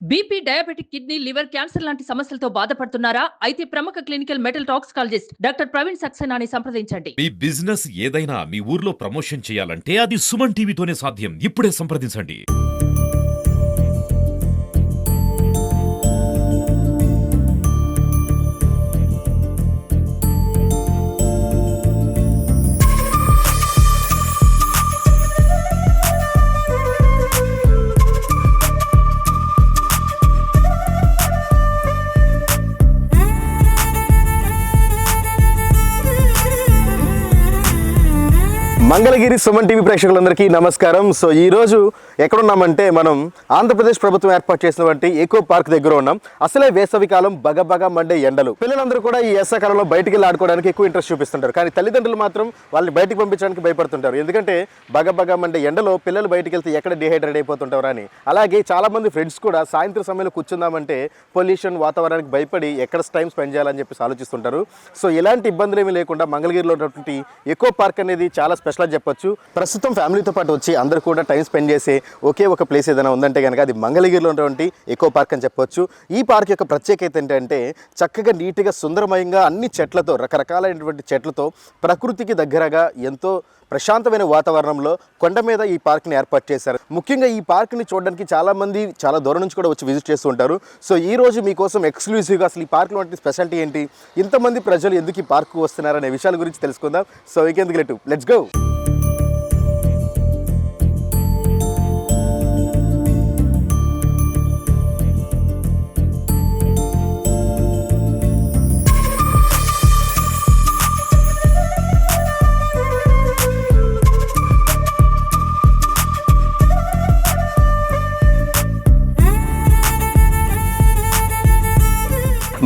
BP, diabetic, kidney, liver, cancer లాంటి సమస్యలతో బాధపడుతున్నారా? అయితే ప్రముఖ clinical metal toxicologist doctor Praveen సక్సేనాని సంప్రదించండి. మీ బిజినెస్ ఏదైనా మీ ఊర్లో ప్రమోషన్ చేయాలంటే అది సుమన్ టీవీతోనే సాధ్యం. ఇప్పుడే సంప్రదించండి. మంగళగిరి సుమన్ టీవీ ప్రేక్షకులందరికీ నమస్కారం. సో ఈరోజు ఎక్కడున్నామంటే మనం ఆంధ్రప్రదేశ్ ప్రభుత్వం ఏర్పాటు చేసినటువంటి ఎకో పార్క్ దగ్గర ఉన్నాం. అసలే వేసవికాలం, బగబగా మండే ఎండలు. పిల్లలందరూ కూడా ఈ వేసవికాలంలో బయటికి వెళ్ళి ఆడుకోవడానికి ఎక్కువ ఇంట్రెస్ట్ చూపిస్తుంటారు. కానీ తల్లిదండ్రులు మాత్రం వాళ్ళని బయటికి పంపించడానికి భయపడుతుంటారు. ఎందుకంటే బగబగా మండే ఎండలో పిల్లలు బయటికి వెళ్తే ఎక్కడ డిహైడ్రేట్ అయిపోతుంటారు అని. అలాగే చాలామంది ఫ్రెండ్స్ కూడా సాయంత్రం సమయంలో కూర్చుందామంటే పొల్యూషన్, వాతావరణానికి భయపడి ఎక్కడ టైం స్పెండ్ చేయాలని చెప్పేసి ఆలోచిస్తుంటారు. సో ఇలాంటి ఇబ్బందులు ఏమీ లేకుండా మంగళగిరిలో ఉన్నటువంటి ఎకో పార్క్ అనేది చాలా స్పెషల్ అని చెప్పొచ్చు. ప్రస్తుతం ఫ్యామిలీతో పాటు వచ్చి అందరూ కూడా టైం స్పెండ్ చేసే ఒకే ఒక ప్లేస్ ఏదైనా ఉందంటే కనుక అది మంగళగిరిలో ఉన్నటువంటి ఎకో పార్క్ అని చెప్పొచ్చు. ఈ పార్క్ యొక్క ప్రత్యేకత ఏంటంటే చక్కగా నీట్గా సుందరమయంగా అన్ని చెట్లతో, రకరకాలైనటువంటి చెట్లతో ప్రకృతికి దగ్గరగా ఎంతో ప్రశాంతమైన వాతావరణంలో కొండ మీద ఈ పార్క్ని ఏర్పాటు చేశారు. ముఖ్యంగా ఈ పార్క్ని చూడడానికి చాలామంది చాలా దూరం నుంచి కూడా వచ్చి విజిట్ చేస్తూ ఉంటారు. సో ఈ రోజు మీకోసం ఎక్స్క్లూజివ్గా అసలు ఈ పార్క్లో వంటి స్పెషాలిటీ ఏంటి, ఇంతమంది ప్రజలు ఎందుకు ఈ పార్క్ వస్తున్నారనే విషయాల గురించి తెలుసుకుందాం. సో ఇంకెందుకు లేటు, లెట్స్ గో.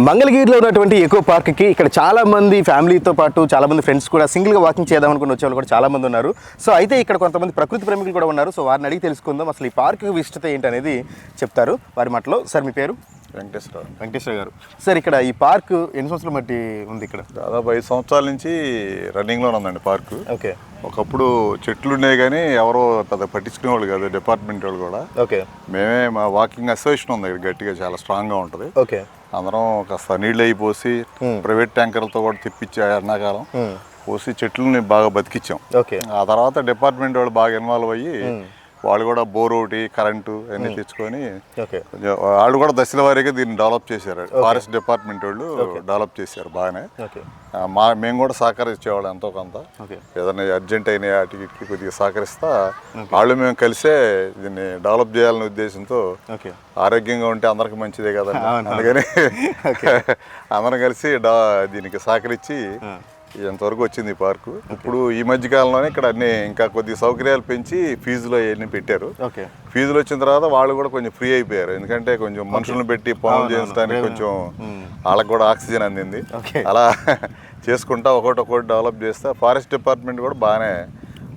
మంగళగిరిలో ఉన్నటువంటి ఎకో పార్క్కి ఇక్కడ చాలామంది ఫ్యామిలీతో పాటు చాలామంది ఫ్రెండ్స్ కూడా సింగిల్గా వాకింగ్ చేద్దాం అనుకుని వచ్చే వాళ్ళు కూడా చాలామంది ఉన్నారు. సో అయితే ఇక్కడ కొంతమంది ప్రకృతి ప్రేమికులు కూడా ఉన్నారు. సో వారిని అడిగి తెలుసుకుందాం అసలు ఈ పార్క్ విశిష్టత ఏంటి అనేది చెప్తారు వారి మాటలో. సార్ మీ పేరు? వెంకటేశ్వర గారు. సార్ ఇక్కడ ఈ పార్క్ ఎన్ని సంవత్సరాలు బట్టి ఉంది? ఇక్కడ దాదాపు 5 సంవత్సరాల నుంచి రన్నింగ్లోనే ఉందండి పార్కు. ఓకే. ఒకప్పుడు చెట్లు ఉన్నాయి కానీ ఎవరో పెద్ద పట్టించుకునేవాళ్ళు కాదు, డిపార్ట్మెంట్ వాళ్ళు కూడా. ఓకే. మేమే మా వాకింగ్ అసోసియేషన్ ఉంది ఇక్కడ, గట్టిగా చాలా స్ట్రాంగ్గా ఉంటుంది. ఓకే. అందరం కాస్త నీళ్ళు అయిపోసి ప్రైవేట్ ట్యాంకర్లతో కూడా తెప్పించి ఎండాకాలం పోసి చెట్లని బాగా బతికిచ్చాం. ఓకే. ఆ తర్వాత డిపార్ట్మెంట్ వాళ్ళు బాగా ఇన్వాల్వ్ అయ్యి వాళ్ళు కూడా బోర్ ఒకటి, కరెంటు అన్నీ తెచ్చుకొని వాళ్ళు కూడా దశల వారీగా దీన్ని డెవలప్ చేశారు. ఫారెస్ట్ డిపార్ట్మెంట్ వాళ్ళు డెవలప్ చేశారు బాగానే. మేము కూడా సహకరించేవాళ్ళు ఎంతో కొంత, ఏదైనా అర్జెంట్ అయిన వాటికి కొద్దిగా సహకరిస్తా వాళ్ళు మేము కలిసే దీన్ని డెవలప్ చేయాలనే ఉద్దేశంతో. ఆరోగ్యంగా ఉంటే అందరికి మంచిదే కదా, అందుకని అందరం కలిసి దీనికి సహకరించి ఎంతవరకు వచ్చింది ఈ పార్కు. ఇప్పుడు ఈ మధ్య కాలంలోనే ఇక్కడ అన్ని ఇంకా కొద్ది సౌకర్యాలు పెంచి ఫీజులో అవన్నీ పెట్టారు. ఫీజులు వచ్చిన తర్వాత వాళ్ళు కూడా కొంచెం ఫ్రీ అయిపోయారు, ఎందుకంటే కొంచెం మనుషులను పెట్టి పనులు చేయించడానికి కొంచెం వాళ్ళకి కూడా ఆక్సిజన్ అందింది. అలా చేసుకుంటా ఒకటి డెవలప్ చేస్తా ఫారెస్ట్ డిపార్ట్మెంట్ కూడా బాగానే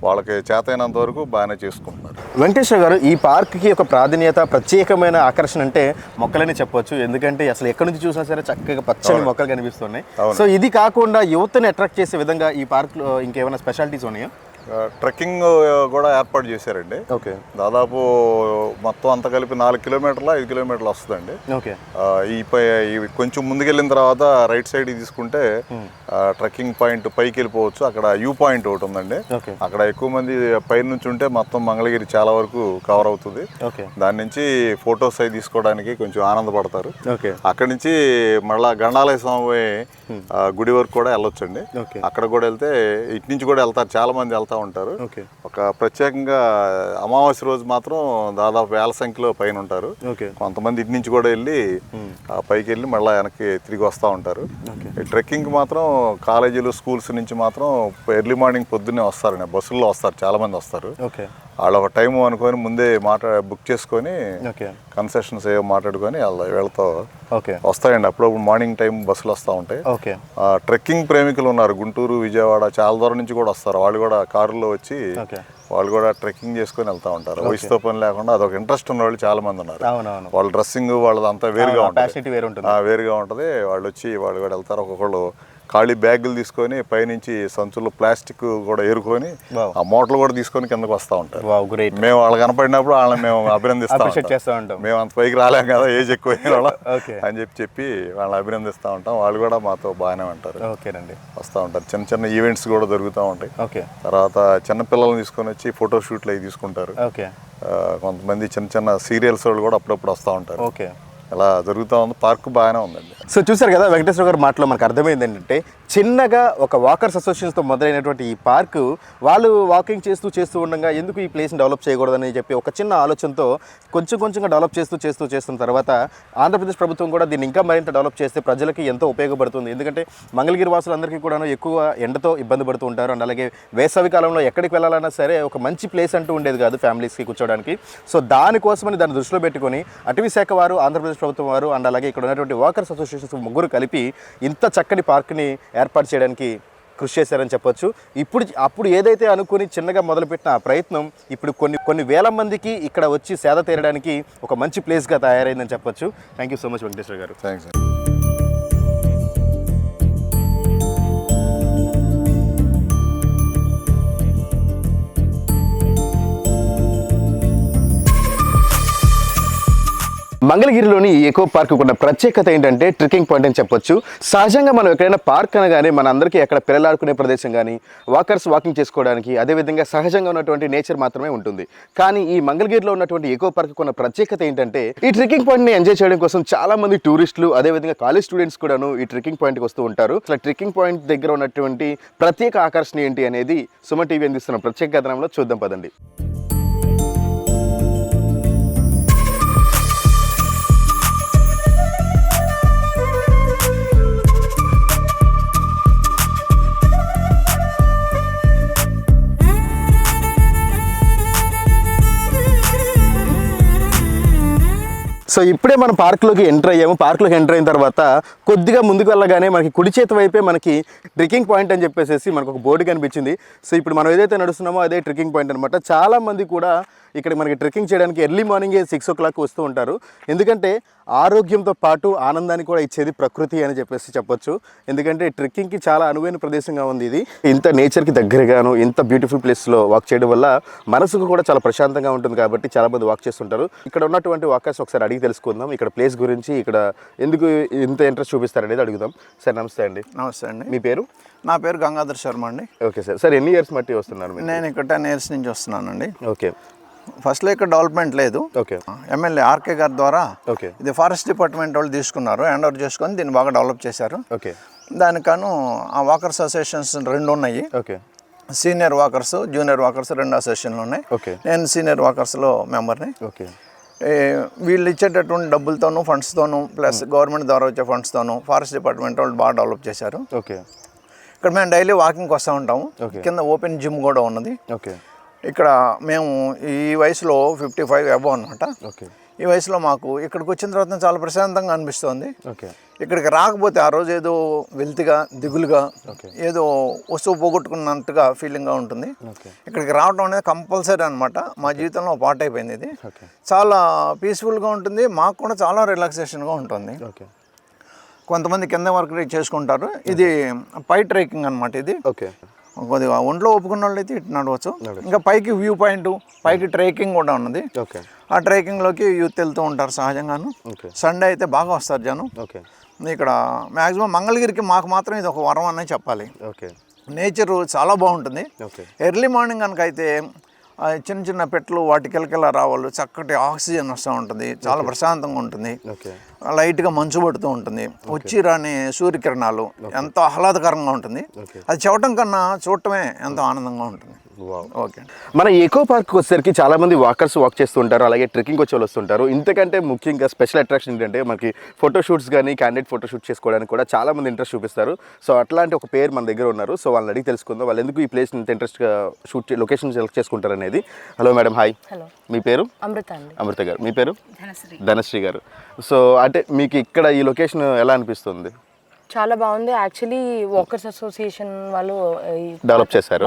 వాళ్ళకి చేతైనంత వరకు బాగానే చేసుకుంటున్నారు. వెంకటేశ్వర గారు, ఈ పార్క్కి ఒక ప్రాధాన్యత, ప్రత్యేకమైన ఆకర్షణ అంటే మొక్కలని చెప్పొచ్చు. ఎందుకంటే అసలు ఎక్కడి నుంచి చూసినా సరే చక్కగా పచ్చని మొక్కలు కనిపిస్తున్నాయి. సో ఇది కాకుండా యువతని అట్రాక్ట్ చేసే విధంగా ఈ పార్క్లో ఇంకేమైనా స్పెషాలిటీస్ ఉన్నాయా? ట్రెక్కింగ్ కూడా ఏర్పాటు చేశారండి. ఓకే. దాదాపు మొత్తం అంతా కలిపి 4 కిలోమీటర్ల 5 కిలోమీటర్లు వస్తుందండి. ఓకే. ఈ కొంచెం ముందుకెళ్ళిన తర్వాత రైట్ సైడ్ తీసుకుంటే ట్రెక్కింగ్ పాయింట్ పైకి వెళ్ళిపోవచ్చు. అక్కడ వ్యూ పాయింట్ ఒకటి ఉందండి. అక్కడ ఎక్కువ మంది పైన నుంచి ఉంటే మొత్తం మంగళగిరి చాలా వరకు కవర్ అవుతుంది. దాని నుంచి ఫొటోస్ అవి తీసుకోవడానికి కొంచెం ఆనందపడతారు. అక్కడి నుంచి మళ్ళా గండాలయ స్వామి గుడి వరకు కూడా వెళ్ళొచ్చండి. అక్కడ కూడా వెళ్తే ఇటు నుంచి కూడా వెళ్తారు, చాలా మంది వెళ్తారు ఉంటారు. ఒక ప్రత్యేకంగా అమావాస్య రోజు మాత్రం దాదాపు వేల సంఖ్యలో పైన ఉంటారు. కొంతమంది ఇటు నుంచి కూడా వెళ్ళి పైకి వెళ్ళి మళ్ళీ వెనక్కి తిరిగి వస్తూ ఉంటారు. ట్రెక్కింగ్ మాత్రం కాలేజీలు, స్కూల్స్ నుంచి మాత్రం ఎర్లీ మార్నింగ్ పొద్దున్నే వస్తారండి, బస్సుల్లో వస్తారు, చాలా మంది వస్తారు. వాళ్ళు ఒక టైం అనుకొని ముందే బుక్ చేసుకొని కన్సెషన్స్ ఏవో మాట్లాడుకొని వెళ్తా వస్తాయండి. అప్పుడప్పుడు మార్నింగ్ టైం బస్సులు వస్తూ ఉంటాయి. ట్రెక్కింగ్ ప్రేమికులు ఉన్నారు, గుంటూరు, విజయవాడ చాలా దూరం నుంచి కూడా వస్తారు. వాళ్ళు కూడా కారులో వచ్చి వాళ్ళు కూడా ట్రెక్కింగ్ చేసుకొని వెళ్తూ ఉంటారు. వయసుతో పని లేకుండా అదొక ఇంట్రెస్ట్ ఉన్న వాళ్ళు చాలా మంది ఉన్నారు. వాళ్ళ డ్రెస్సింగ్ వాళ్ళదంతా వేరుగా ఉంటుంది. వాళ్ళు వచ్చి వాళ్ళు కూడా వెళ్తారు. ఒక్కొక్కళ్ళు ఖాళీ బ్యాగులు తీసుకొని పైనుంచి సంచులు ప్లాస్టిక్ కూడా ఏరుకొని ఆ మూటలు కూడా తీసుకొని కిందకు వస్తూ ఉంటారు. మేము వాళ్ళు కనపడినప్పుడు వాళ్ళని మేము అభినందిస్తూ ఉంటాం. మేము అంత పైకి రాలేం కదా, ఏజ్ ఎక్కువైన వాళ్ళ అని చెప్పి వాళ్ళని అభినందిస్తూ ఉంటాం. వాళ్ళు కూడా మాతో బాగానే ఉంటారు, వస్తూ ఉంటారు. చిన్న చిన్న ఈవెంట్స్ కూడా జరుగుతూ ఉంటాయి. తర్వాత చిన్న పిల్లల్ని తీసుకొని వచ్చి ఫోటో షూట్లు అవి తీసుకుంటారు. కొంతమంది చిన్న చిన్న సీరియల్స్ వాళ్ళు కూడా అప్పుడప్పుడు వస్తూ ఉంటారు. అలా జరుగుతూ ఉంది. పార్క్ బాగానే ఉందండి. సో చూసారు కదా వెంకటేశ్వర గారి మాటలో మనకు అర్థమైంది ఏంటంటే, చిన్నగా ఒక వాకర్స్ అసోసియేషన్తో మొదలైనటువంటి ఈ పార్కు వాళ్ళు వాకింగ్ చేస్తూ ఉండగా ఎందుకు ఈ ప్లేస్ని డెవలప్ చేయకూడదని చెప్పి ఒక చిన్న ఆలోచనతో కొంచెంగా డెవలప్ చేస్తున్న తర్వాత ఆంధ్రప్రదేశ్ ప్రభుత్వం కూడా దీన్ని ఇంకా మరింత డెవలప్ చేస్తే ప్రజలకి ఎంతో ఉపయోగపడుతుంది. ఎందుకంటే మంగళగిరి వాసులందరికీ కూడా ఎక్కువ ఎండతో ఇబ్బంది పడుతూ ఉంటారు. అండ్ అలాగే వేసవి కాలంలో ఎక్కడికి వెళ్ళాలన్నా సరే ఒక మంచి ప్లేస్ అంటూ ఉండేది కాదు ఫ్యామిలీస్కి కూర్చోడానికి. సో దానికోసమని దాన్ని దృష్టిలో పెట్టుకొని అటవీ శాఖ వారు, ఆంధ్రప్రదేశ్ ప్రభుత్వం వారు అండ్ అలాగే ఇక్కడ ఉన్నటువంటి వాకర్స్ అసోసియేషన్స్ ముగ్గురు కలిపి ఇంత చక్కని పార్క్ని ఏర్పాటు చేయడానికి కృషి చేశారని చెప్పొచ్చు. అప్పుడు ఏదైతే అనుకుని చిన్నగా మొదలుపెట్టిన ఆ ప్రయత్నం ఇప్పుడు కొన్ని వేల మందికి ఇక్కడ వచ్చి సేద తీరడానికి ఒక మంచి ప్లేస్గా తయారైందని చెప్పొచ్చు. Thank you so much Venkateswara గారు. థ్యాంక్స్. మంగళగిరిలోని ఈ ఎకో పార్క్ ఉన్న ప్రత్యేకత ఏంటంటే ట్రెక్కింగ్ పాయింట్ అని చెప్పొచ్చు. సహజంగా మనం ఎక్కడైనా పార్క్ అనగానే మన అందరికీ అక్కడ పిల్లలాడుకునే ప్రదేశం కానీ వాకర్స్ వాకింగ్ చేసుకోవడానికి అదేవిధంగా సహజంగా ఉన్నటువంటి నేచర్ మాత్రమే ఉంటుంది. కానీ ఈ మంగళగిరిలో ఉన్నటువంటి ఎకో పార్క్ ఉన్న ప్రత్యేకత ఏంటంటే ఈ ట్రెక్కింగ్ పాయింట్ని ఎంజాయ్ చేయడం కోసం చాలా మంది టూరిస్టులు అదేవిధంగా కాలేజ్ స్టూడెంట్స్ కూడాను ఈ ట్రెక్కింగ్ పాయింట్కి వస్తూ ఉంటారు. అసలు ట్రెక్కింగ్ పాయింట్ దగ్గర ఉన్నటువంటి ప్రత్యేక ఆకర్షణ ఏంటి అనేది సుమన్ టీవీ అందిస్తున్న ప్రత్యేక కథనంలో చూద్దాం పదండి. సో ఇప్పుడే మనం పార్క్లోకి ఎంటర్ అయ్యాము. పార్క్లోకి ఎంటర్ అయిన తర్వాత కొద్దిగా ముందుకు వెళ్ళగానే మనకి కుడి చేతి వైపే మనకి ట్రెక్కింగ్ పాయింట్ అని చెప్పేసి మనకు ఒక బోర్డు కనిపించింది. సో ఇప్పుడు మనం ఏదైతే నడుస్తున్నామో అదే ట్రెక్కింగ్ పాయింట్ అనమాట. చాలామంది కూడా ఇక్కడ మనకి ట్రెక్కింగ్ చేయడానికి ఎర్లీ మార్నింగే 6 o'clock వస్తూ ఉంటారు. ఎందుకంటే ఆరోగ్యంతో పాటు ఆనందాన్ని కూడా ఇచ్చేది ప్రకృతి అని చెప్పొచ్చు. ఎందుకంటే ట్రెక్కింగ్కి చాలా అనువైన ప్రదేశంగా ఉంది ఇది. ఇంత నేచర్కి దగ్గరగాను ఇంత బ్యూటిఫుల్ ప్లేస్లో వాక్ చేయడం వల్ల మనసుకు కూడా చాలా ప్రశాంతంగా ఉంటుంది కాబట్టి చాలామంది వాక్ చేస్తుంటారు. ఇక్కడ ఉన్నటువంటి వాకర్స్ ఒకసారి అడిగి తెలుసుకుందాం. ఇక్కడ ప్లేస్ గురించి, ఇక్కడ ఎందుకు ఇంత ఇంట్రెస్ట్ చూపిస్తారనేది అడుగుదాం. సార్ నమస్తే అండి. నమస్తే అండి. మీ పేరు? నా పేరు గంగాధర్ శర్మ అండి. Okay sir. సార్ ఎన్ని ఇయర్స్ మట్టి వస్తున్నారు? నేను ఇక్కడ 10 years నుంచి వస్తున్నానండి. ఓకే. ఫస్ట్లో ఇక్కడ డెవలప్మెంట్ లేదు. ఓకే. ఎమ్మెల్యే ఆర్కే గారి ద్వారా ఓకే ఇది ఫారెస్ట్ డిపార్ట్మెంట్ వాళ్ళు తీసుకున్నారు, హ్యాండ్ ఓవర్ చేసుకొని దీన్ని బాగా డెవలప్ చేశారు. ఓకే. దానికను ఆ వాకర్స్ అసోసియేషన్స్ 2 ఉన్నాయి. Okay. Senior walkers, junior walkers 2 అసోసియేషన్లు ఉన్నాయి. ఓకే. నేను సీనియర్ వాకర్స్లో మెంబర్ని. ఓకే. వీళ్ళు ఇచ్చేటటువంటి డబ్బులతోనూ ఫండ్స్తోనూ ప్లస్ గవర్నమెంట్ ద్వారా వచ్చే ఫండ్స్తోనూ ఫారెస్ట్ డిపార్ట్మెంట్ వాళ్ళు బాగా డెవలప్ చేశారు. ఓకే. ఇక్కడ మేము డైలీ వాకింగ్కి వస్తూ ఉంటాము. కింద ఓపెన్ జిమ్ కూడా ఉన్నది. ఓకే. ఇక్కడ మేము ఈ వయసులో 55 అబవ్ అనమాట. ఓకే. ఈ వయసులో మాకు ఇక్కడికి వచ్చిన తర్వాత చాలా ప్రశాంతంగా అనిపిస్తుంది. ఓకే. ఇక్కడికి రాకపోతే ఆ రోజు ఏదో వెల్తిగా, దిగులుగా, ఏదో వస్తువు పోగొట్టుకున్నట్టుగా ఫీలింగ్గా ఉంటుంది. ఇక్కడికి రావడం అనేది కంపల్సరీ అనమాట. మా జీవితంలో పార్ట్ అయిపోయింది ఇది. చాలా పీస్ఫుల్గా ఉంటుంది, మాకు కూడా చాలా రిలాక్సేషన్గా ఉంటుంది. కొంతమంది కింద వర్క్ చేసుకుంటారు. ఇది పై ట్రెక్కింగ్ అనమాట ఇది. ఓకే. కొద్దిగా ఒంట్లో ఒప్పుకున్న వాళ్ళు అయితే ఇటు నడవచ్చు. ఇంకా పైకి వ్యూ పాయింట్, పైకి ట్రెక్కింగ్ కూడా ఉన్నది. ఆ ట్రెక్కింగ్లోకి యూత్ వెళ్తూ ఉంటారు సహజంగాను. సండే అయితే బాగా వస్తారు జనం. ఇక్కడ మ్యాక్సిమం మంగళగిరికి మాకు మాత్రం ఇది ఒక వరం అనే చెప్పాలి. నేచరు చాలా బాగుంటుంది. ఎర్లీ మార్నింగ్ కనుక అయితే చిన్న చిన్న పెట్లు వాటి కిలకిలా రావాలి, చక్కటి ఆక్సిజన్ వస్తూ ఉంటుంది, చాలా ప్రశాంతంగా ఉంటుంది. లైట్గా మంచు పడుతూ ఉంటుంది, వచ్చి రాని సూర్యకిరణాలు ఎంతో ఆహ్లాదకరంగా ఉంటుంది. అది చెప్పడం కన్నా చూడటమే ఎంతో ఆనందంగా ఉంటుంది. ఓకే. మన ఎకో పార్క్ వచ్చేసరికి చాలా మంది వాకర్స్ వాక్ చేస్తూ ఉంటారు, అలాగే ట్రెక్కింగ్ వచ్చే వాళ్ళు వస్తుంటారు. ఇంతకంటే ముఖ్యంగా స్పెషల్ అట్రాక్షన్ ఏంటంటే మనకి ఫోటోషూట్స్ కానీ క్యాండిడేట్ ఫోటోషూట్ చేసుకోవడానికి కూడా చాలా మంది ఇంట్రెస్ట్ చూపిస్తారు. సో అట్లాంటి ఒక పేరు మన దగ్గర ఉన్నారు. సో వాళ్ళని అడిగి తెలుసుకుందాం వాళ్ళు ఎందుకు ఈ ప్లేస్ ఇంత ఇంట్రెస్ట్గా లొకేషన్ సెలెక్ట్ చేసుకుంటారు అనేది. Hello madam, hi. హలో. మీ పేరు? అమృత అండి. అమృత గారు. మీ పేరు? ధనశ్రీ గారు. సో అంటే మీకు ఇక్కడ ఈ లొకేషన్ ఎలా అనిపిస్తుంది? చాలా బాగుంది. యాక్చువల్లీ వాకర్స్ అసోసియేషన్ వాళ్ళు డెవలప్ చేశారు.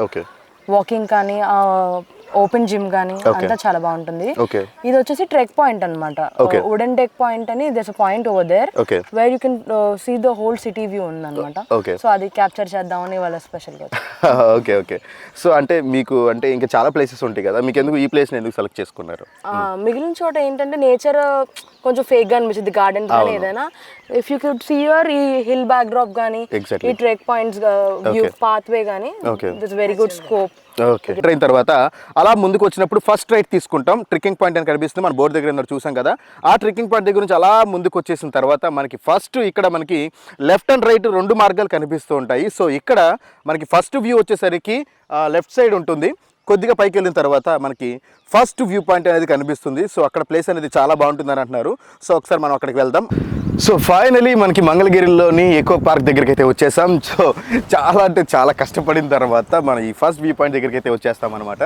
ఓకే. వాకింగ్ కానీ ఓపెన్ జిమ్ గానీ అంతా చాలా బాగుంటుంది. ఓకే. ఇది వచ్చేసి ట్రెక్ పాయింట్ అన్నమాట. వుడెన్ టెక్ పాయింట్ అని there point over there where you can see the whole city view ఉందన్నమాట. సో అది క్యాప్చర్ చేద్దామని వాళ్ళ స్పెషల్ గా. Okay okay. సో అంటే మీకు అంటే ఇంకా చాలా ప్లేసెస్ ఉంటాయి కదా, మీకు ఎందుకు ఈ ప్లేస్ ఎందుకు సెలెక్ట్ చేసుకున్నారు? మిగిలిన చోట ఏంటంటే నేచర్ కొంచెం ఫేక్ గా అనిపించింది, గార్డెన్స్ కానీ ఏదైనా. If you could see your ఈ హిల్ బ్యాక్ డ్రాప్ కానీ ఈ ట్రెక్ పాయింట్స్ వ్యూ పాత్వే కానీ it's very good scope. Okay. Train తర్వాత అలా ముందుకు వచ్చినప్పుడు ఫస్ట్ రైట్ తీసుకుంటాం. ట్రెక్కింగ్ పాయింట్ అని కనిపిస్తుంది, మన బోర్డు దగ్గర చూసాం కదా. ఆ ట్రెక్కింగ్ పాయింట్ దగ్గర నుంచి అలా ముందుకు వచ్చేసిన తర్వాత మనకి ఫస్ట్ ఇక్కడ మనకి లెఫ్ట్ అండ్ రైట్ 2 మార్గాలు కనిపిస్తూ ఉంటాయి. సో ఇక్కడ మనకి ఫస్ట్ వ్యూ వచ్చేసరికి లెఫ్ట్ సైడ్ ఉంటుంది. కొద్దిగా పైకి వెళ్ళిన తర్వాత మనకి ఫస్ట్ వ్యూ పాయింట్ అనేది కనిపిస్తుంది. సో అక్కడ ప్లేస్ అనేది చాలా బాగుంటుందని అంటున్నారు. సో ఒకసారి మనం అక్కడికి వెళ్దాం. సో ఫైనలీ మనకి మంగళగిరిలోని ఎకో పార్క్ దగ్గరికి అయితే వచ్చేసాం. సో చాలా అంటే చాలా కష్టపడిన తర్వాత మనం ఈ ఫస్ట్ వ్యూ పాయింట్ దగ్గరికి అయితే వచ్చేస్తాం అనమాట.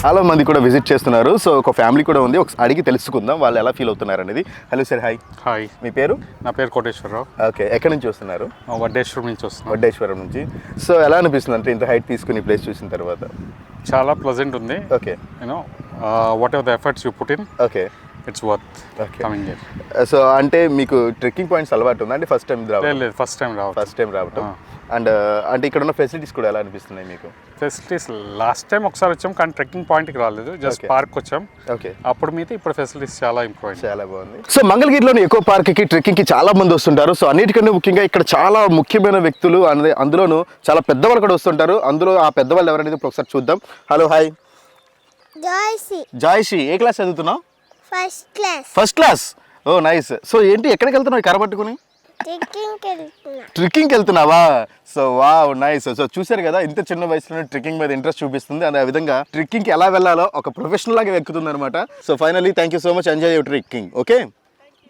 చాలా మంది కూడా విజిట్ చేస్తున్నారు. సో ఒక ఫ్యామిలీ కూడా ఉంది, ఒక అడిగి తెలుసుకుందాం వాళ్ళు ఎలా ఫీల్ అవుతున్నారు అనేది. Hello sir. హాయ్. హాయ్. మీ పేరు? నా పేరు కోటేశ్వరరావు. ఓకే. ఎక్కడి నుంచి వస్తున్నారు? వడ్డేశ్వరం నుంచి వస్తున్నాను. వడ్డేశ్వరం నుంచి. సో ఎలా అనిపిస్తుంది అంటే ఇంత హైట్ తీసుకుని ప్లేస్ చూసిన తర్వాత? చాలా ప్లెజెంట్ ఉంది. Okay. You know what ever the efforts you put in, okay, it's worth coming here. So అంటే మీకు ట్రెక్కింగ్ పాయింట్స్ అలవాటు ఉందా? అంటే ఫస్ట్ టైం రావడం? లేదు, ఫస్ట్ టైం రావటం. అండ్ అంటే ఇక్కడ ఉన్న ఫెసిలిటీస్ కూడా ఎలా అనిపిస్తున్నాయి మీకు? ఫెసిలిటీస్ లాస్ట్ టైం ఒకసారి వచ్చాం కానీ ట్రెక్కింగ్ పాయింట్కి రాలేదు, జస్ట్ పార్క్ వచ్చాం. ఓకే. అప్పుడు మీద ఇప్పుడు ఫెసిలిటీస్ చాలా ఇంప్రూవ్ అయ్యాయి. చాలా బాగుంది. సో మంగళగిరిలోని ఎకో పార్క్కి ట్రెక్కింగ్కి చాలా మంది వస్తుంటారు. సో అన్నిటికన్నా ముఖ్యంగా ఇక్కడ చాలా ముఖ్యమైన వ్యక్తులు అందులోనూ చాలా పెద్దవాళ్ళు కూడా వస్తుంటారు. అందులో ఆ పెద్దవాళ్ళు ఎవరనేది ఇప్పుడు ఒకసారి చూద్దాం. హలో. హాయ్. జాయ్శ్రీ. ఏ క్లాస్ చదువుతున్నావు? First class. Oh nice. So ఏంటి ఎక్కడికి వెళ్తున్నావు కర్ర పట్టుకుని? ట్రెక్కింగ్ వెళ్తున్నావా? So wow, nice. సో చూసారు కదా, ఇంత చిన్న వయసులోనే ట్రెక్కింగ్ మీద ఇంట్రెస్ట్ చూపిస్తుంది. అదే విధంగా ట్రెక్కింగ్కి ఎలా వెళ్ళాలో ఒక ప్రొఫెషనల్ లాగా ఎక్కుతుంది అనమాట. So finally thank you so much. Enjoy your trekking. Okay,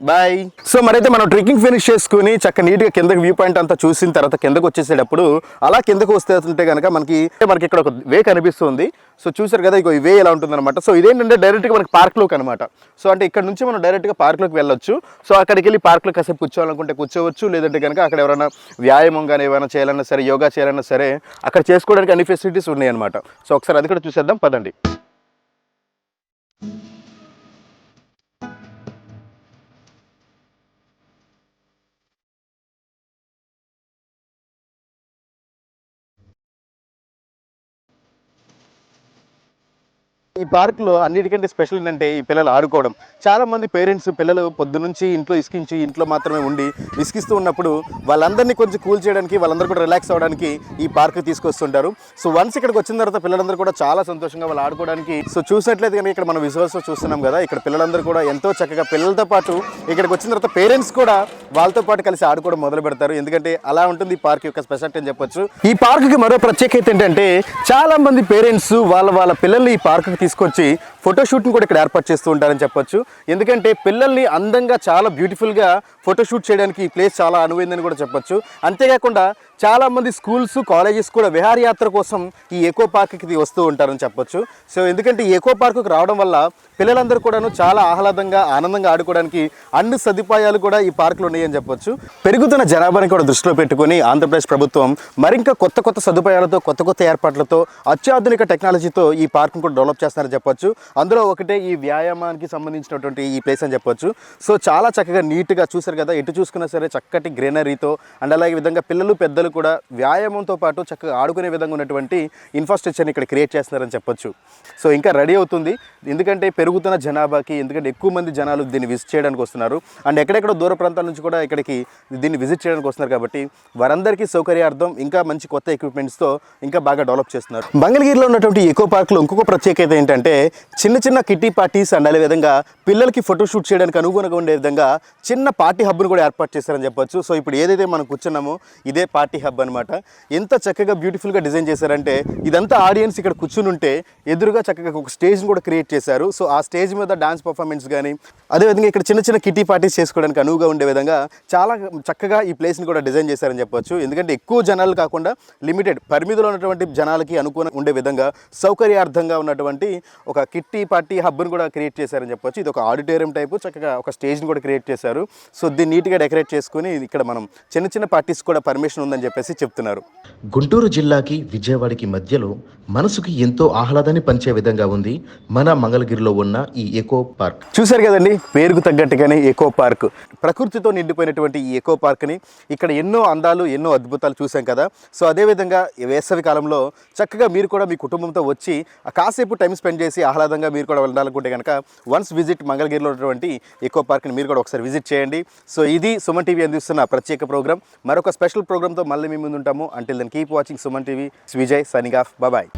bye. So మరైతే మనం ట్రెక్కింగ్ ఫినిష్ చేసుకుని చక్క నీట్గా కిందకి వ్యూ పాయింట్ అంతా చూసిన తర్వాత కిందకు వచ్చేసేటప్పుడు అలా కిందకు వస్తుంటే కనుక మనకి ఇక్కడ ఒక వే కనిపిస్తుంది. సో చూసారు కదా, ఇక ఈ వే ఎలా ఉంటుందన్నమాట. సో ఇదేంటంటే డైరెక్ట్గా మనకి పార్క్లోకి అనమాట. సో అంటే ఇక్కడ నుంచి మనం డైరెక్ట్గా పార్క్లోకి వెళ్ళొచ్చు. సో అక్కడికి వెళ్ళి పార్క్లో కాసేపు కూర్చోవాలనుకుంటే కూర్చోవచ్చు, లేదంటే కనుక అక్కడ ఎవరైనా వ్యాయామం కానీ ఏమైనా చేయాలన్నా సరే, యోగా చేయాలన్నా సరే అక్కడ చేసుకోవడానికి అన్ని ఫెసిలిటీస్ ఉన్నాయి అనమాట. సో ఒకసారి అది కూడా చూసేద్దాం, పదండి. ఈ పార్క్లో అన్నిటికంటే స్పెషల్ ఏంటంటే ఈ పిల్లలు ఆడుకోవడం. చాలామంది పేరెంట్స్ పిల్లలు పొద్దునుంచి ఇంట్లో ఇసుకించి ఇంట్లో మాత్రమే ఉండి విసిగిస్తూ ఉన్నప్పుడు వాళ్ళందరినీ కొంచెం కూల్ చేయడానికి, వాళ్ళందరూ కూడా రిలాక్స్ అవ్వడానికి ఈ పార్క్ తీసుకొస్తుంటారు. సో వన్స్ ఇక్కడికి వచ్చిన తర్వాత పిల్లలందరూ కూడా చాలా సంతోషంగా వాళ్ళు ఆడుకోవడానికి. సో చూసినట్లయితే కనుక ఇక్కడ మనం విజువల్స్లో చూస్తున్నాం కదా, ఇక్కడ పిల్లలందరూ కూడా ఎంతో చక్కగా పిల్లలతో పాటు ఇక్కడికి వచ్చిన తర్వాత పేరెంట్స్ కూడా వాళ్ళతో పాటు కలిసి ఆడుకోవడం మొదలు పెడతారు. ఎందుకంటే అలా ఉంటుంది ఈ పార్క్ యొక్క స్పెషాలిటీ అని చెప్పొచ్చు. ఈ పార్క్కి మరో ప్రత్యేకత ఏంటంటే చాలా మంది పేరెంట్స్ వాళ్ళ పిల్లల్ని ఈ పార్క్కి తీసుకొచ్చి ఫోటోషూట్ని కూడా ఇక్కడ ఏర్పాటు చేస్తూ ఉంటారని చెప్పొచ్చు. ఎందుకంటే పిల్లల్ని అందంగా చాలా బ్యూటిఫుల్గా ఫోటోషూట్ చేయడానికి ఈ ప్లేస్ చాలా అనువైందని కూడా చెప్పొచ్చు. అంతేకాకుండా చాలామంది స్కూల్స్, కాలేజెస్ కూడా విహారయాత్ర కోసం ఈ ఎకో పార్క్కి వస్తూ ఉంటారని చెప్పొచ్చు. సో ఎందుకంటే ఈ ఎకో పార్క్కి రావడం వల్ల పిల్లలందరూ కూడాను చాలా ఆహ్లాదంగా, ఆనందంగా ఆడుకోవడానికి అన్ని సదుపాయాలు కూడా ఈ పార్కులో ఉన్నాయని చెప్పొచ్చు. పెరుగుతున్న జనాభాని కూడా దృష్టిలో పెట్టుకుని ఆంధ్రప్రదేశ్ ప్రభుత్వం మరింకా కొత్త సదుపాయాలతో, కొత్త ఏర్పాట్లతో, అత్యాధునిక టెక్నాలజీతో ఈ పార్క్ను కూడా డెవలప్ చేస్తారని చెప్పొచ్చు. అందులో ఒకటే ఈ వ్యాయామానికి సంబంధించినటువంటి ఈ ప్లేస్ అని చెప్పొచ్చు. సో చాలా చక్కగా నీట్గా చూసారు కదా, ఎటు చూసుకున్నా సరే చక్కటి గ్రీనరీతో అండ్ అలాగే విధంగా పిల్లలు పెద్దలు కూడా వ్యాయామంతో పాటు చక్కగా ఆడుకునే విధంగా ఉన్నటువంటి ఇన్ఫ్రాస్ట్రక్చర్ని ఇక్కడ క్రియేట్ చేస్తున్నారని చెప్పొచ్చు. సో ఇంకా రెడీ అవుతుంది, ఎందుకంటే పెరుగుతున్న జనాభాకి, ఎందుకంటే ఎక్కువ మంది జనాలు దీన్ని విజిట్ చేయడానికి వస్తున్నారు అండ్ ఎక్కడెక్కడో దూర ప్రాంతాల నుంచి కూడా ఇక్కడికి దీన్ని విజిట్ చేయడానికి వస్తున్నారు. కాబట్టి వారందరికీ సౌకర్యార్థం ఇంకా మంచి కొత్త ఎక్విప్మెంట్స్తో ఇంకా బాగా డెవలప్ చేస్తున్నారు. మంగళగిరిలో ఉన్నటువంటి ఎకో పార్క్లో ఇంకొక ప్రత్యేకత ఏంటంటే చిన్న చిన్న కిట్టి పార్టీస్ అండ్ అదేవిధంగా పిల్లలకి ఫోటోషూట్ చేయడానికి అనుగుణంగా ఉండే విధంగా చిన్న పార్టీ హబ్ను కూడా ఏర్పాటు చేశారని చెప్పొచ్చు. సో ఇప్పుడు ఏదైతే మనం కూర్చున్నామో ఇదే పార్టీ హబ్ అనమాట. ఎంత చక్కగా బ్యూటిఫుల్గా డిజైన్ చేశారంటే ఇదంతా ఆడియన్స్ ఇక్కడ కూర్చుని ఉంటే ఎదురుగా చక్కగా ఒక స్టేజ్ని కూడా క్రియేట్ చేశారు. సో ఆ స్టేజ్ మీద డాన్స్ పర్ఫార్మెన్స్ కానీ అదేవిధంగా ఇక్కడ చిన్న చిన్న కిట్టి పార్టీస్ చేసుకోవడానికి అనువుగా ఉండే విధంగా చాలా చక్కగా ఈ ప్లేస్ని కూడా డిజైన్ చేశారని చెప్పొచ్చు. ఎందుకంటే ఎక్కువ జనాలు కాకుండా లిమిటెడ్ పరిమితిలో ఉన్నటువంటి జనాలకి అనుకూలంగా ఉండే విధంగా సౌకర్యార్థంగా ఉన్నటువంటి ఒక కిట్టి పార్టీ హబ్ను కూడా క్రియేట్ చేశారని చెప్పొచ్చు. ఇది ఒక ఆడిటోరియం టైపు చక్కగా ఒక స్టేజ్ని కూడా క్రియేట్ చేశారు. సో దీన్ని నీట్గా డెకరేట్ చేసుకుని ఇక్కడ మనం చిన్న చిన్న పార్టీస్ కూడా పర్మిషన్ ఉందని చెప్పేసి చెప్తున్నారు. గుంటూరు జిల్లాకి విజయవాడకి మధ్యలో మనసుకి ఎంతో ఆహ్లాదాన్ని పంచే విధంగా ఉంది మన మంగళగిరిలో ఉన్న ఈ ఎకో పార్క్. చూశారు కదండి, పేరుకు తగ్గట్టుగానే ఎకో పార్క్. ప్రకృతితో నిండిపోయినటువంటి ఈ ఎకో పార్క్ని ఇక్కడ ఎన్నో అందాలు ఎన్నో అద్భుతాలు చూసాం కదా. సో అదేవిధంగా వేసవి కాలంలో చక్కగా మీరు కూడా మీ కుటుంబంతో వచ్చి కాసేపు టైం స్పెండ్ చేసి ఆహ్లాదంగా మీరు కూడా వెళ్ళాలనుకుంటే కనుక వన్స్ విజిట్ మంగళగిరిలో ఉన్నటువంటి ఎకో పార్క్ని మీరు కూడా ఒకసారి విజిట్ చేయండి. సో ఇది సుమన్ టీవీ అందిస్తున్న ప్రత్యేక ప్రోగ్రామ్. మరొక స్పెషల్ ప్రోగ్రామ్తో మళ్ళీ మీ ముందు ఉంటాము. Until then keep watching Suman TV. Vijay signing off. Bye.